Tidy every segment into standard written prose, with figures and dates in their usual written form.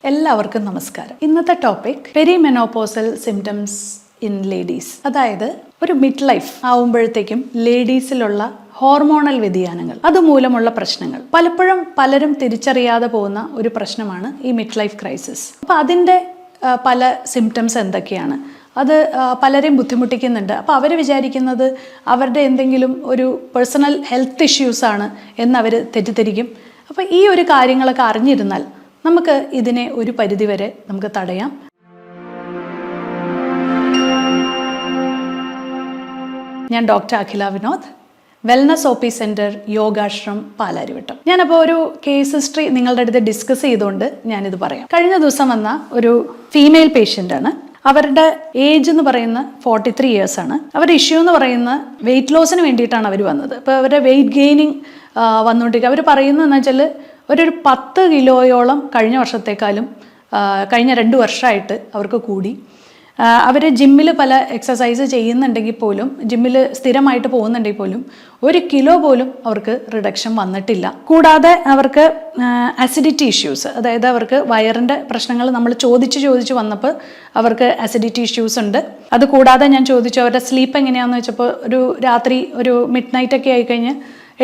എല്ലാവർക്കും നമസ്കാരം. ഇന്നത്തെ topic perimenopausal symptoms in ladies. അതായത് ഒരു മിഡ് ലൈഫ് ആവുമ്പോഴത്തേക്കും ലേഡീസിലുള്ള ഹോർമോണൽ വ്യതിയാനങ്ങൾ, അതുമൂലമുള്ള പ്രശ്നങ്ങൾ. പലപ്പോഴും പലരും തിരിച്ചറിയാതെ പോകുന്ന ഒരു പ്രശ്നമാണ് ഈ മിഡ് ലൈഫ് ക്രൈസിസ്. അപ്പോൾ അതിൻ്റെ പല സിംറ്റംസ് എന്തൊക്കെയാണ്, അത് പലരെയും ബുദ്ധിമുട്ടിക്കുന്നുണ്ട്. അപ്പോൾ അവർ വിചാരിക്കുന്നത് അവരുടെ എന്തെങ്കിലും ഒരു പേഴ്സണൽ ഹെൽത്ത് ഇഷ്യൂസാണ് എന്നവർ തെറ്റിദ്ധരിക്കും. അപ്പോൾ ഈ ഒരു കാര്യങ്ങളൊക്കെ അറിഞ്ഞിരുന്നാൽ നമുക്ക് ഇതിനെ ഒരു പരിധിവരെ നമുക്ക് തടയാം. ഞാൻ doctor Akhila Vinod, wellness OP centre, Yogashram, Palarivattom. ഞാനപ്പോൾ ഒരു കേസ് ഹിസ്റ്ററി നിങ്ങളുടെ അടുത്ത് ഡിസ്കസ് ചെയ്തുകൊണ്ട് ഞാനിത് പറയാം. കഴിഞ്ഞ ദിവസം വന്ന ഒരു ഫീമെയിൽ പേഷ്യൻ്റാണ്. അവരുടെ ഏജ് എന്ന് പറയുന്ന 43 years ആണ്. അവരുടെ ഇഷ്യൂ എന്ന് പറയുന്ന വെയിറ്റ് ലോസിന് വേണ്ടിയിട്ടാണ് അവർ വന്നത്. അപ്പോൾ അവരുടെ വെയിറ്റ് ഗെയിനിങ് വന്നുകൊണ്ടിരിക്കുക. അവർ പറയുന്നതെന്ന് വെച്ചാൽ ഒരു 10 കിലോയോളം കഴിഞ്ഞ വർഷത്തേക്കാളും കഴിഞ്ഞ 2 വർഷമായിട്ട് അവർക്ക് കൂടി. അവർ ജിമ്മിൽ പല എക്സസൈസ് ചെയ്യുന്നുണ്ടെങ്കിൽ പോലും, ജിമ്മിൽ സ്ഥിരമായിട്ട് പോകുന്നുണ്ടെങ്കിൽ പോലും 1 കിലോ പോലും അവർക്ക് റിഡക്ഷൻ വന്നിട്ടില്ല. കൂടാതെ അവർക്ക് അസിഡിറ്റി ഇഷ്യൂസ്, അതായത് അവർക്ക് വയറിൻ്റെ പ്രശ്നങ്ങൾ നമ്മൾ ചോദിച്ച് വന്നപ്പോൾ അവർക്ക് അസിഡിറ്റി ഇഷ്യൂസ് ഉണ്ട്. അത് കൂടാതെ ഞാൻ ചോദിച്ചു അവരുടെ സ്ലീപ്പ് എങ്ങനെയാണെന്ന് വെച്ചപ്പോൾ ഒരു രാത്രി ഒരു മിഡ് നൈറ്റൊക്കെ ആയിക്കഴിഞ്ഞ്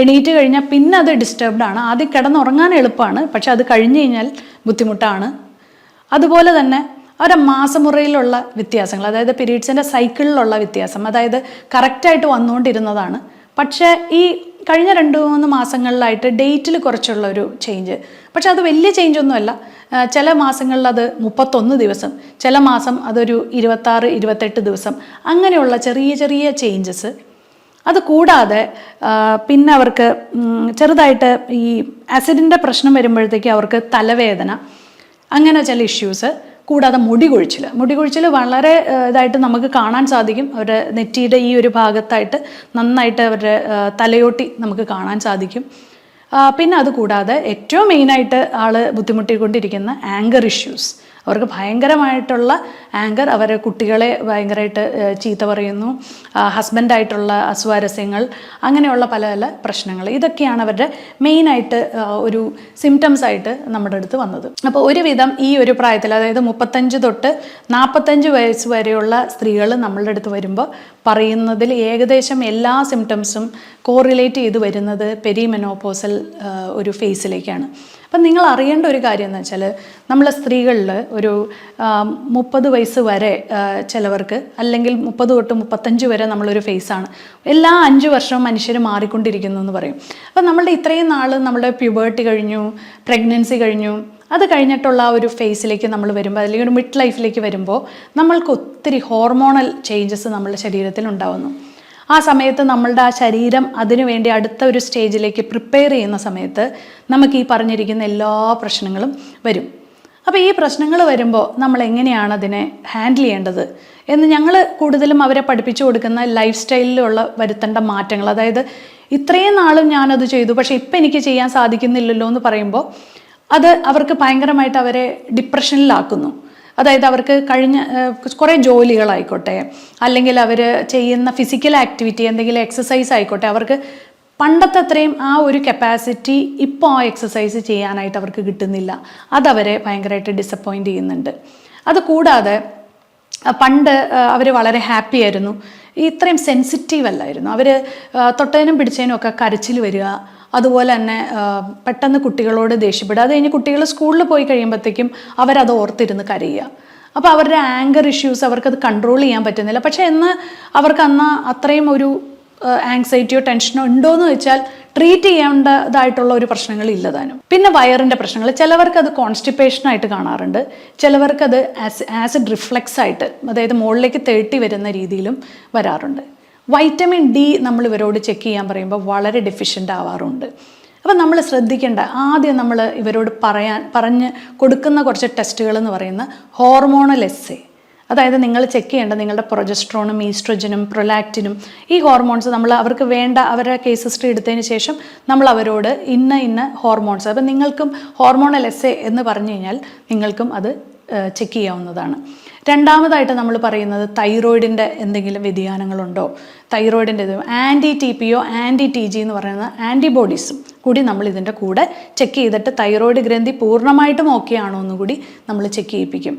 എണീറ്റ് കഴിഞ്ഞാൽ പിന്നെ അത് ഡിസ്റ്റർബ്ഡ് ആണ്. ആദ്യം കിടന്നുറങ്ങാൻ എളുപ്പമാണ്, പക്ഷെ അത് കഴിഞ്ഞ് കഴിഞ്ഞാൽ ബുദ്ധിമുട്ടാണ്. അതുപോലെ തന്നെ അവരുടെ മാസമുറയിലുള്ള വ്യത്യാസങ്ങൾ, അതായത് പീരീഡ്സിൻ്റെ സൈക്കിളിലുള്ള വ്യത്യാസം, അതായത് കറക്റ്റായിട്ട് വന്നുകൊണ്ടിരുന്നതാണ്. പക്ഷേ ഈ കഴിഞ്ഞ 2-3 മാസങ്ങളിലായിട്ട് ഡേറ്റിൽ കുറച്ചുള്ള ഒരു ചേഞ്ച്, പക്ഷെ അത് വലിയ ചേഞ്ചൊന്നുമല്ല. ചില മാസങ്ങളിൽ അത് 31 ദിവസം, ചില മാസം അതൊരു 26-28 ദിവസം, അങ്ങനെയുള്ള ചെറിയ ചേഞ്ചസ്. അത് കൂടാതെ പിന്നെ അവർക്ക് ചെറുതായിട്ട് ഈ ആസിഡിൻ്റെ പ്രശ്നം വരുമ്പോഴത്തേക്ക് അവർക്ക് തലവേദന, അങ്ങനെ ചില ഇഷ്യൂസ്. കൂടാതെ മുടി കൊഴിച്ചിൽ വളരെ ഇതായിട്ട് നമുക്ക് കാണാൻ സാധിക്കും. അവരുടെ നെറ്റിയുടെ ഈ ഒരു ഭാഗത്തായിട്ട് നന്നായിട്ട് അവരുടെ തലയോട്ടി നമുക്ക് കാണാൻ സാധിക്കും. പിന്നെ അത് കൂടാതെ ഏറ്റവും മെയിനായിട്ട് ആൾ ബുദ്ധിമുട്ടിക്കൊണ്ടിരിക്കുന്ന ആങ്കർ ഇഷ്യൂസ്. അവർക്ക് ഭയങ്കരമായിട്ടുള്ള ആങ്കർ, അവരെ കുട്ടികളെ ഭയങ്കരമായിട്ട് ചീത്ത പറയുന്നു, ഹസ്ബൻഡായിട്ടുള്ള അസ്വാരസ്യങ്ങൾ, അങ്ങനെയുള്ള പല പ്രശ്നങ്ങൾ. ഇതൊക്കെയാണ് അവരുടെ മെയിനായിട്ട് ഒരു സിംറ്റംസ് ആയിട്ട് നമ്മുടെ അടുത്ത് വന്നത്. അപ്പോൾ ഒരുവിധം ഈ ഒരു പ്രായത്തിൽ, അതായത് 35 തൊട്ട് 45 വയസ്സ് വരെയുള്ള സ്ത്രീകൾ നമ്മളുടെ അടുത്ത് വരുമ്പോൾ പറയുന്നതിൽ ഏകദേശം എല്ലാ സിംറ്റംസും കോറിലേറ്റ് ചെയ്ത് വരുന്നത് പെരിമെനോപോസൽ ഒരു ഫേസിലേക്കാണ്. അപ്പം നിങ്ങൾ അറിയേണ്ട ഒരു കാര്യം എന്ന് വെച്ചാൽ, നമ്മൾ സ്ത്രീകളിൽ ഒരു 30 വയസ്സ് വരെ ചിലവർക്ക്, അല്ലെങ്കിൽ 30 തൊട്ട് 35 വരെ നമ്മളൊരു ഫേസാണ്. എല്ലാ 5 വർഷവും മനുഷ്യർ മാറിക്കൊണ്ടിരിക്കുന്നു എന്ന് പറയും. അപ്പം നമ്മളുടെ ഇത്രയും നാൾ നമ്മുടെ പ്യൂബേർട്ടി കഴിഞ്ഞു, പ്രഗ്നൻസി കഴിഞ്ഞു, അത് കഴിഞ്ഞിട്ടുള്ള ആ ഒരു ഫേസിലേക്ക് നമ്മൾ വരുമ്പോൾ, അല്ലെങ്കിൽ ഒരു മിഡ് ലൈഫിലേക്ക് വരുമ്പോൾ നമ്മൾക്ക് ഒത്തിരി ഹോർമോണൽ ചേഞ്ചസ് നമ്മളുടെ ശരീരത്തിൽ ഉണ്ടാവുന്നു. ആ സമയത്ത് നമ്മളുടെ ആ ശരീരം അതിനു വേണ്ടി അടുത്ത ഒരു സ്റ്റേജിലേക്ക് പ്രിപ്പയർ ചെയ്യുന്ന സമയത്ത് നമുക്ക് ഈ പറഞ്ഞിരിക്കുന്ന എല്ലാ പ്രശ്നങ്ങളും വരും. അപ്പോൾ ഈ പ്രശ്നങ്ങൾ വരുമ്പോൾ നമ്മൾ എങ്ങനെയാണ് അതിനെ ഹാൻഡിൽ ചെയ്യേണ്ടത് എന്ന് ഞങ്ങൾ കൂടുതലും അവരെ പഠിപ്പിച്ചു കൊടുക്കുന്ന ലൈഫ് സ്റ്റൈലിലുള്ള വരുത്തേണ്ട മാറ്റങ്ങൾ. അതായത് ഇത്രയും നാളും ഞാനത് ചെയ്തു, പക്ഷേ ഇപ്പം എനിക്ക് ചെയ്യാൻ സാധിക്കുന്നില്ലല്ലോ എന്ന് പറയുമ്പോൾ അത് അവർക്ക് ഭയങ്കരമായിട്ട് അവരെ ഡിപ്രഷനിലാക്കുന്നു. അതായത് അവർക്ക് കഴിഞ്ഞ കുറേ ജോലികളായിക്കോട്ടെ, അല്ലെങ്കിൽ അവർ ചെയ്യുന്ന ഫിസിക്കൽ ആക്ടിവിറ്റി, എന്തെങ്കിലും എക്സസൈസ് ആയിക്കോട്ടെ, അവർക്ക് പണ്ടത്തെ അത്രയും ആ ഒരു കപ്പാസിറ്റി ഇപ്പോൾ ആ എക്സസൈസ് ചെയ്യാനായിട്ട് അവർക്ക് കിട്ടുന്നില്ല. അതവരെ ഭയങ്കരമായിട്ട് ഡിസപ്പോയിൻ്റ് ചെയ്യുന്നുണ്ട്. അത് കൂടാതെ പണ്ട് അവർ വളരെ ഹാപ്പി ആയിരുന്നു, ഇത്രയും സെൻസിറ്റീവ് അല്ലായിരുന്നു. അവർ തൊട്ടതിനും പിടിച്ചതിനും ഒക്കെ കരച്ചിൽ വരിക, അതുപോലെ തന്നെ പെട്ടെന്ന് കുട്ടികളോട് ദേഷ്യപ്പെടുക. അത് കഴിഞ്ഞ് കുട്ടികൾ സ്കൂളിൽ പോയി കഴിയുമ്പോഴത്തേക്കും അവരത് ഓർത്തിരുന്ന് കരയുക. അപ്പോൾ അവരുടെ ആങ്കർ ഇഷ്യൂസ് അവർക്കത് കൺട്രോൾ ചെയ്യാൻ പറ്റുന്നില്ല. പക്ഷേ അവർക്ക് അത്രയും ഒരു ആങ്സൈറ്റിയോ ടെൻഷനോ ഉണ്ടോയെന്ന് വെച്ചാൽ ട്രീറ്റ് ചെയ്യേണ്ടതായിട്ടുള്ള ഒരു പ്രശ്നങ്ങളില്ല താനും. പിന്നെ വയറിൻ്റെ പ്രശ്നങ്ങൾ, ചിലവർക്കത് കോൺസ്റ്റിപ്പേഷനായിട്ട് കാണാറുണ്ട്, ചിലവർക്കത് ആസിഡ് റിഫ്ലക്സ് ആയിട്ട്, അതായത് മുകളിലേക്ക് തേട്ടി വരുന്ന രീതിയിലും വരാറുണ്ട്. വൈറ്റമിൻ D നമ്മൾ ഇവരോട് ചെക്ക് ചെയ്യാൻ പറയുമ്പോൾ വളരെ ഡെഫിഷ്യൻ്റ് ആവാറുണ്ട്. അപ്പം നമ്മൾ ശ്രദ്ധിക്കേണ്ട, ആദ്യം നമ്മൾ ഇവരോട് പറഞ്ഞ് കൊടുക്കുന്ന കുറച്ച് ടെസ്റ്റുകൾ എന്ന് പറയുന്ന ഹോർമോണൽ എസ്സേ, അതായത് നിങ്ങൾ ചെക്ക് ചെയ്യേണ്ട നിങ്ങളുടെ പ്രൊജസ്ട്രോണും ഈസ്ട്രജനും പ്രൊലാക്റ്റിനും ഈ ഹോർമോൺസ് നമ്മൾ അവർക്ക് വേണ്ട അവരുടെ കേസ് ഹിസ്റ്ററി എടുത്തതിന് ശേഷം നമ്മൾ അവരോട് ഇന്ന ഹോർമോൺസ്, അപ്പം നിങ്ങൾക്കും ഹോർമോണൽ എസ്സേ എന്ന് പറഞ്ഞു കഴിഞ്ഞാൽ നിങ്ങൾക്കും അത് ചെക്ക് ചെയ്യാവുന്നതാണ്. രണ്ടാമതായിട്ട് നമ്മൾ പറയുന്നത് തൈറോയിഡിൻ്റെ എന്തെങ്കിലും വ്യതിയാനങ്ങളുണ്ടോ, തൈറോയിഡിൻ്റെ ANT-TPO ANT-TG എന്ന് പറയുന്ന ആൻറ്റിബോഡീസും കൂടി നമ്മൾ ഇതിൻ്റെ കൂടെ ചെക്ക് ചെയ്തിട്ട് തൈറോയിഡ് ഗ്രന്ഥി പൂർണ്ണമായിട്ടും ഓക്കെ ആണോ എന്ന് കൂടി നമ്മൾ ചെക്ക് ചെയ്യിപ്പിക്കും.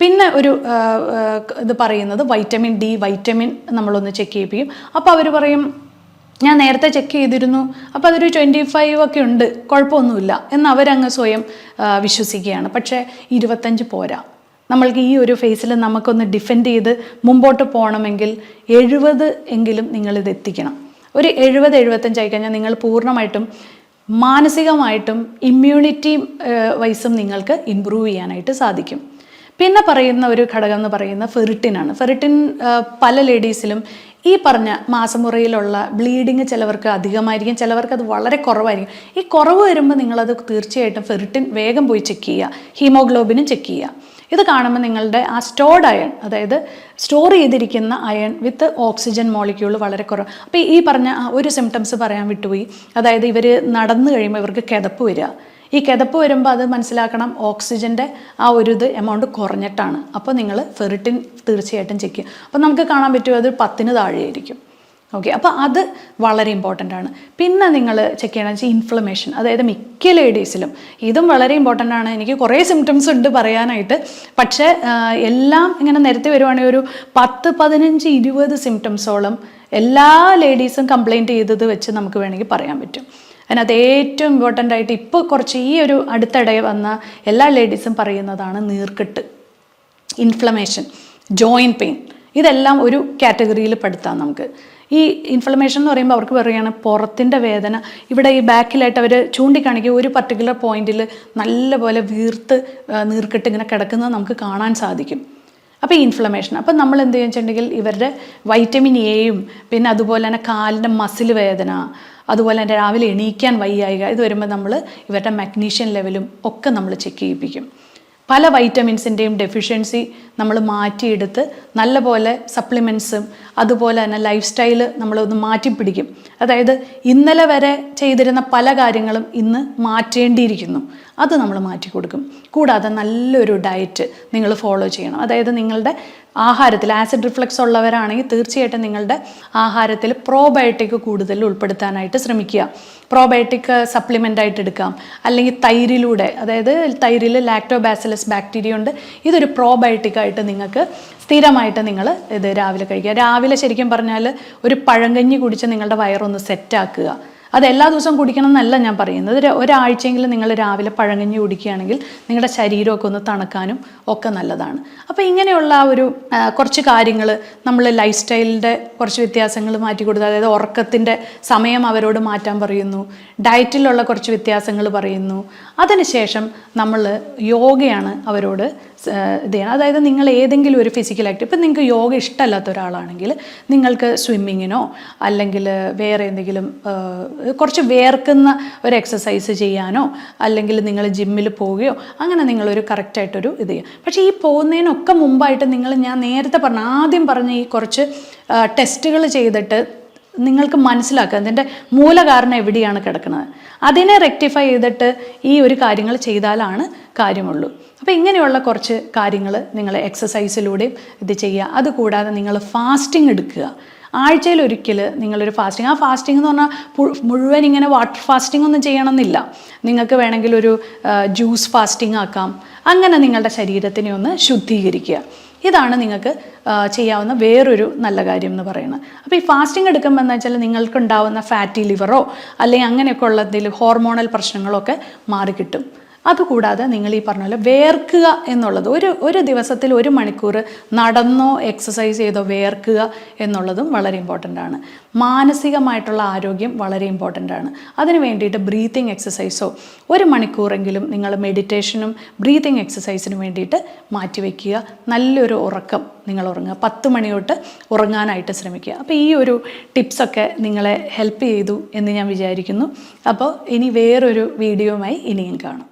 പിന്നെ ഒരു ഇത് പറയുന്നത് വൈറ്റമിൻ D വൈറ്റമിൻ നമ്മളൊന്ന് ചെക്ക് ചെയ്യിപ്പിക്കും. അപ്പോൾ അവർ പറയും ഞാൻ നേരത്തെ ചെക്ക് ചെയ്തിരുന്നു, അപ്പോൾ അതൊരു 25 ഒക്കെ ഉണ്ട്, കുഴപ്പമൊന്നുമില്ല എന്ന് അവരങ്ങ് സ്വയം വിശ്വസിക്കുകയാണ്. പക്ഷേ 25 പോരാ. നമ്മൾക്ക് ഈ ഒരു ഫേസിൽ നമുക്കൊന്ന് ഡിഫെൻഡ് ചെയ്ത് മുമ്പോട്ട് പോകണമെങ്കിൽ 70 എങ്കിലും നിങ്ങളിത് എത്തിക്കണം. ഒരു 70-75 ആയിക്കഴിഞ്ഞാൽ നിങ്ങൾ പൂർണ്ണമായിട്ടും മാനസികമായിട്ടും ഇമ്മ്യൂണിറ്റി വൈസും നിങ്ങൾക്ക് ഇമ്പ്രൂവ് ചെയ്യാനായിട്ട് സാധിക്കും. പിന്നെ പറയുന്ന ഒരു ഘടകം എന്ന് പറയുന്ന ഫെറിറ്റിനാണ്. ഫെറിറ്റിൻ പല ലേഡീസിലും ഈ പറഞ്ഞ മാസമുറയിലുള്ള ബ്ലീഡിങ് ചിലവർക്ക് അധികമായിരിക്കും, ചിലവർക്ക് അത് വളരെ കുറവായിരിക്കും. ഈ കുറവ് വരുമ്പോൾ നിങ്ങളത് തീർച്ചയായിട്ടും ഫെറിറ്റിൻ വേഗം പോയി ചെക്ക് ചെയ്യുക, ഹീമോഗ്ലോബിനും ചെക്ക് ചെയ്യുക. ഇത് കാണുമ്പോൾ നിങ്ങളുടെ ആ സ്റ്റോർഡ് അയൺ, അതായത് സ്റ്റോർ ചെയ്തിരിക്കുന്ന അയൺ വിത്ത് ഓക്സിജൻ മോളിക്യൂൾ വളരെ കുറവ്. അപ്പോൾ ഈ പറഞ്ഞ ഒരു സിംറ്റംസ് പറയാൻ വിട്ടുപോയി. അതായത് ഇവർ നടന്നു കഴിയുമ്പോൾ ഇവർക്ക് കിതപ്പ് വരിക. ഈ കിതപ്പ് വരുമ്പോൾ അത് മനസ്സിലാക്കണം, ഓക്സിജൻ്റെ ആ ഒരു എമൗണ്ട് കുറഞ്ഞിട്ടാണ്. അപ്പോൾ നിങ്ങൾ ഫെറിറ്റിൻ തീർച്ചയായിട്ടും ചെക്ക് ചെയ്യുക. അപ്പോൾ നമുക്ക് കാണാൻ പറ്റും അത് 10 താഴെയായിരിക്കും. ഓക്കെ, അപ്പോൾ അത് വളരെ ഇമ്പോർട്ടൻ്റ് ആണ്. പിന്നെ നിങ്ങൾ ചെക്ക് ചെയ്യണമെന്ന് വെച്ചാൽ ഇൻഫ്ലമേഷൻ, അതായത് മിക്ക ലേഡീസിലും ഇതും വളരെ ഇമ്പോർട്ടൻ്റ് ആണ്. എനിക്ക് കുറേ സിംറ്റംസ് ഉണ്ട് പറയാനായിട്ട്, പക്ഷേ എല്ലാം ഇങ്ങനെ നിരത്തി വരുവാണെങ്കിൽ ഒരു 10, 15, 20 സിംറ്റംസോളം എല്ലാ ലേഡീസും കംപ്ലയിൻറ്റ് ചെയ്തത് വെച്ച് നമുക്ക് വേണമെങ്കിൽ പറയാൻ പറ്റും. അതിനകത്ത് ഏറ്റവും ഇമ്പോർട്ടൻ്റ് ആയിട്ട് ഇപ്പോൾ കുറച്ച് ഈ ഒരു അടുത്തിടെ വന്ന എല്ലാ ലേഡീസും പറയുന്നതാണ് നീർക്കെട്ട്, ഇൻഫ്ലമേഷൻ, ജോയിൻറ്റ് പെയിൻ. ഇതെല്ലാം ഒരു കാറ്റഗറിയിൽ പെടുത്താം നമുക്ക്. ഈ ഇൻഫ്ലമേഷൻ എന്ന് പറയുമ്പോൾ അവർക്ക് പറയുകയാണ് പുറത്തിൻ്റെ വേദന. ഇവിടെ ഈ ബാക്കിലായിട്ട് അവർ ചൂണ്ടിക്കാണിക്കുക ഒരു പർട്ടിക്കുലർ പോയിന്റിൽ നല്ലപോലെ വീർത്ത് നീർക്കെട്ട് ഇങ്ങനെ കിടക്കുന്നത് നമുക്ക് കാണാൻ സാധിക്കും. അപ്പോൾ ഈ ഇൻഫ്ലമേഷൻ, അപ്പം നമ്മൾ എന്ത് ചെയ്യുന്നുവെച്ചിട്ടുണ്ടെങ്കിൽ ഇവരുടെ വൈറ്റമിൻ എയും പിന്നെ അതുപോലെ തന്നെ കാലിൻ്റെ മസിൽ വേദന, അതുപോലെ തന്നെ രാവിലെ എണീക്കാൻ വയ്യായിക, ഇത് വരുമ്പോൾ നമ്മൾ ഇവരുടെ മഗ്നീഷ്യം ലെവലും ഒക്കെ നമ്മൾ ചെക്ക് ചെയ്യിപ്പിക്കും. പല വൈറ്റമിൻസിൻ്റെയും ഡെഫിഷ്യൻസി നമ്മൾ മാറ്റിയെടുത്ത് നല്ലപോലെ സപ്ലിമെൻറ്റ്സും അതുപോലെ തന്നെ ലൈഫ് സ്റ്റൈല് നമ്മളൊന്ന് മാറ്റിപ്പിടിക്കും. അതായത് ഇന്നലെ വരെ ചെയ്തിരുന്ന പല കാര്യങ്ങളും ഇന്ന് മാറ്റേണ്ടിയിരിക്കുന്നു, അത് നമ്മൾ മാറ്റി കൊടുക്കും. കൂടാതെ നല്ലൊരു ഡയറ്റ് നിങ്ങൾ ഫോളോ ചെയ്യണം. അതായത് നിങ്ങളുടെ ആഹാരത്തിൽ ആസിഡ് റിഫ്ലക്സ് ഉള്ളവരാണെങ്കിൽ തീർച്ചയായിട്ടും നിങ്ങളുടെ ആഹാരത്തിൽ പ്രോബയോട്ടിക് കൂടുതൽ ഉൾപ്പെടുത്താനായിട്ട് ശ്രമിക്കുക. പ്രോബയോട്ടിക് സപ്ലിമെൻ്റ് ആയിട്ട് എടുക്കാം, അല്ലെങ്കിൽ തൈരിലൂടെ, അതായത് തൈരിൽ ലാക്ടോബാസിലസ് ബാക്ടീരിയ ഉണ്ട്, ഇതൊരു പ്രോബയോട്ടിക് ആയിട്ട് നിങ്ങൾക്ക് സ്ഥിരമായിട്ട് നിങ്ങൾ ഇത് രാവിലെ കഴിക്കുക. രാവിലെ ശരിക്കും പറഞ്ഞാൽ ഒരു പഴങ്കഞ്ഞി കുടിച്ച് നിങ്ങളുടെ വയറൊന്ന് സെറ്റാക്കുക. അത് എല്ലാ ദിവസവും കുടിക്കണം എന്നല്ല ഞാൻ പറയുന്നത്. ഒരാഴ്ചയെങ്കിലും നിങ്ങൾ രാവിലെ പഴങ്കഞ്ഞി കുടിക്കുകയാണെങ്കിൽ നിങ്ങളുടെ ശരീരമൊക്കെ ഒന്ന് തണുക്കാനും ഒക്കെ നല്ലതാണ്. അപ്പോൾ ഇങ്ങനെയുള്ള ഒരു കുറച്ച് കാര്യങ്ങൾ നമ്മൾ ലൈഫ് സ്റ്റൈലിൻ്റെ കുറച്ച് വ്യത്യാസങ്ങൾ മാറ്റി കൊടുത്ത്, അതായത് ഉറക്കത്തിൻ്റെ സമയം അവരോട് മാറ്റാൻ പറയുന്നു, ഡയറ്റിലുള്ള കുറച്ച് വ്യത്യാസങ്ങൾ പറയുന്നു. അതിനുശേഷം നമ്മൾ യോഗയാണ് അവരോട് ഇത് ചെയ്യണം. അതായത് നിങ്ങൾ ഏതെങ്കിലും ഒരു ഫിസിക്കൽ ആക്ടിവിറ്റി, ഇപ്പം നിങ്ങൾക്ക് യോഗ ഇഷ്ടമല്ലാത്ത ഒരാളാണെങ്കിൽ നിങ്ങൾക്ക് സ്വിമ്മിങ്ങിനോ അല്ലെങ്കിൽ വേറെ എന്തെങ്കിലും കുറച്ച് വേർക്കുന്ന ഒരു എക്സസൈസ് ചെയ്യാനോ അല്ലെങ്കിൽ നിങ്ങൾ ജിമ്മിൽ പോവുകയോ അങ്ങനെ നിങ്ങളൊരു കറക്റ്റായിട്ടൊരു ഇത് ചെയ്യുക. പക്ഷേ ഈ പോകുന്നതിനൊക്കെ മുമ്പായിട്ട് ഞാൻ നേരത്തെ ആദ്യം പറഞ്ഞ ഈ കുറച്ച് ടെസ്റ്റുകൾ ചെയ്തിട്ട് നിങ്ങൾക്ക് മനസ്സിലാക്കുക അതിൻ്റെ മൂലകാരണം എവിടെയാണ് കിടക്കുന്നത്. അതിനെ റെക്ടിഫൈ ചെയ്തിട്ട് ഈ ഒരു കാര്യങ്ങൾ ചെയ്താലാണ് കാര്യമുള്ളൂ. അപ്പോൾ ഇങ്ങനെയുള്ള കുറച്ച് കാര്യങ്ങൾ നിങ്ങൾ എക്സസൈസിലൂടെയും ഇത് ചെയ്യുക. അതുകൂടാതെ നിങ്ങൾ ഫാസ്റ്റിംഗ് എടുക്കുക. ആഴ്ചയിലൊരിക്കൽ നിങ്ങളൊരു ഫാസ്റ്റിംഗ്, ആ ഫാസ്റ്റിംഗ് എന്ന് പറഞ്ഞാൽ മുഴുവൻ ഇങ്ങനെ വാട്ടർ ഫാസ്റ്റിംഗ് ഒന്നും ചെയ്യണമെന്നില്ല. നിങ്ങൾക്ക് വേണമെങ്കിൽ ഒരു ജ്യൂസ് ഫാസ്റ്റിംഗ് ആക്കാം. അങ്ങനെ നിങ്ങളുടെ ശരീരത്തിനെ ഒന്ന് ശുദ്ധീകരിക്കുക. ഇതാണ് നിങ്ങൾക്ക് ചെയ്യാവുന്ന വേറൊരു നല്ല കാര്യം എന്ന് പറയുന്നത്. അപ്പോൾ ഈ ഫാസ്റ്റിംഗ് എടുക്കുമ്പോൾ എന്താ വെച്ചാൽ നിങ്ങൾക്കുണ്ടാവുന്ന ഫാറ്റി ലിവറോ അല്ലെങ്കിൽ അങ്ങനെയൊക്കെ ഉള്ള എന്തെങ്കിലും ഹോർമോണൽ പ്രശ്നങ്ങളൊക്കെ മാറിക്കിട്ടും. അതുകൂടാതെ നിങ്ങൾ ഈ പറഞ്ഞ പോലെ വേർക്കുക എന്നുള്ളത്, ഒരു ദിവസത്തിൽ 1 മണിക്കൂർ നടന്നോ എക്സസൈസ് ചെയ്തോ വേർക്കുക എന്നുള്ളതും വളരെ ഇമ്പോർട്ടൻ്റ് ആണ്. മാനസികമായിട്ടുള്ള ആരോഗ്യം വളരെ ഇമ്പോർട്ടൻ്റ് ആണ്. അതിന് വേണ്ടിയിട്ട് ബ്രീത്തിങ് എക്സസൈസോ 1 മണിക്കൂറെങ്കിലും നിങ്ങൾ മെഡിറ്റേഷനും ബ്രീത്തിങ് എക്സസൈസിനും വേണ്ടിയിട്ട് മാറ്റിവെക്കുക. നല്ലൊരു ഉറക്കം നിങ്ങൾ ഉറങ്ങുക. 10 മണി തൊട്ട് ഉറങ്ങാനായിട്ട് ശ്രമിക്കുക. അപ്പോൾ ഈ ഒരു ടിപ്സൊക്കെ നിങ്ങളെ ഹെൽപ്പ് ചെയ്തു എന്ന് ഞാൻ വിചാരിക്കുന്നു. അപ്പോൾ ഇനി വേറൊരു വീഡിയോയുമായി ഇനിയും കാണാം.